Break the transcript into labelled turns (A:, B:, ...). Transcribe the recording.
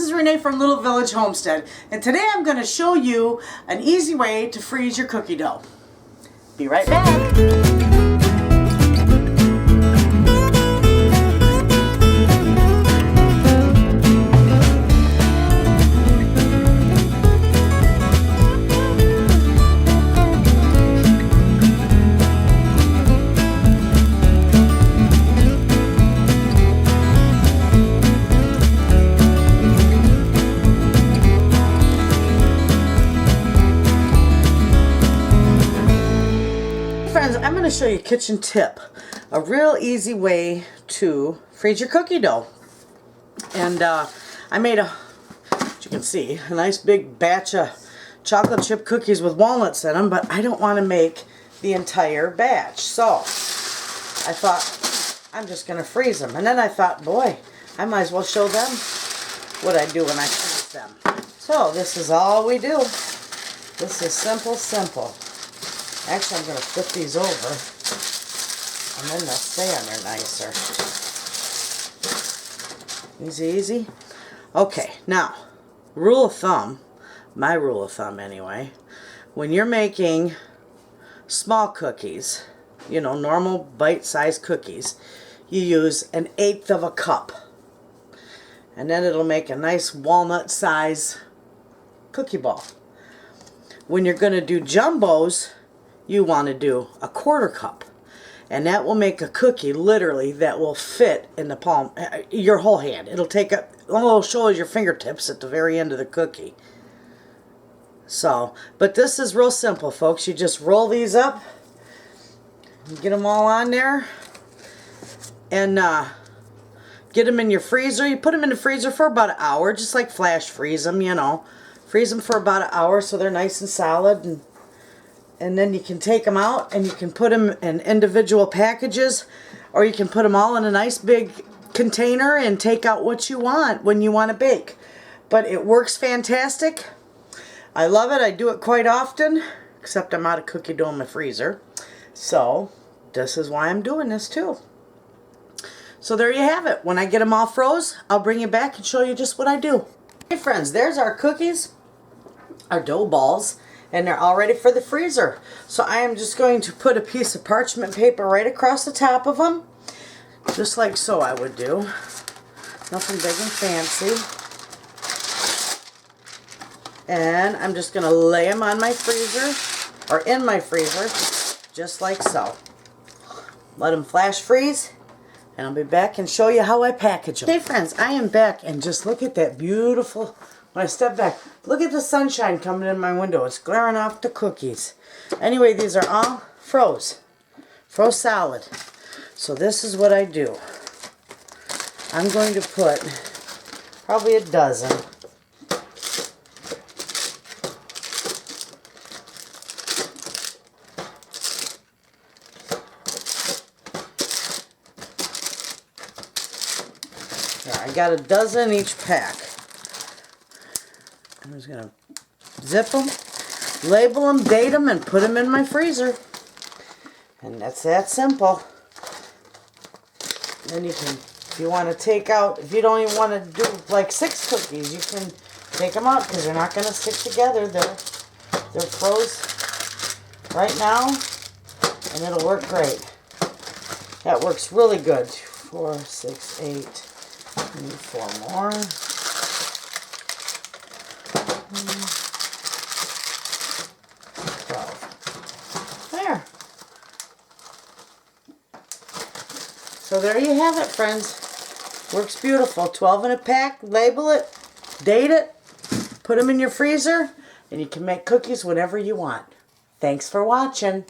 A: is Renee from Little Village Homestead, and today I'm going to show you an easy way to freeze your cookie dough. Be right back. Friends, I'm going to show you a kitchen tip, a real easy way to freeze your cookie dough. And I made as you can see, a nice big batch of chocolate chip cookies with walnuts in them, but I don't want to make the entire batch. So I thought I'm just going to freeze them. And then I thought, boy, I might as well show them what I do when I freeze them. So this is all we do. This is simple, simple. Actually, I'm going to flip these over, and then they'll stay on there nicer. Easy, easy. Okay, now, rule of thumb, my rule of thumb anyway, when you're making small cookies, you know, normal bite-sized cookies, you use 1/8 of a cup. And then it'll make a nice walnut size cookie ball. When you're going to do jumbos, you want to do 1/4 cup, and that will make a cookie literally that will fit in the palm, your whole hand. It'll take up, it'll show your fingertips at the very end of the cookie. So, but this is real simple, folks. You just roll these up, get them all on there, and get them in your freezer. You put them in the freezer for about an hour, just like flash freeze them, you know. Freeze them for about an hour so they're nice and solid, and then you can take them out and you can put them in individual packages, or you can put them all in a nice big container and take out what you want when you want to bake. But it works fantastic. I love it. I do it quite often, except I'm out of cookie dough in my freezer. So this is why I'm doing this too. So there you have it. When I get them all froze, I'll bring you back and show you just what I do. Hey friends, there's our cookies, our dough balls, and they're all ready for the freezer. So I am just going to put a piece of parchment paper right across the top of them, just like so I would do. Nothing big and fancy. And I'm just going to lay them on my freezer, or in my freezer, just like so. Let them flash freeze, and I'll be back and show you how I package them. Hey friends, I am back, and just look at that beautiful, when I step back, look at the sunshine coming in my window. It's glaring off the cookies. Anyway, these are all froze solid. So this is what I do. I'm going to put probably a dozen. I got a dozen in each pack. I'm just going to zip them, label them, date them, and put them in my freezer. And that's that simple. Then you can, if you want to take out, if you don't even want to do like 6 cookies, you can take them out because they're not going to stick together. They're froze right now, and it'll work great. That works really good. 4, 6, 8. I need 4 more. 12. There. So there you have it, friends. Works beautiful. 12 in a pack. Label it, date it, put them in your freezer, and you can make cookies whenever you want. Thanks for watching.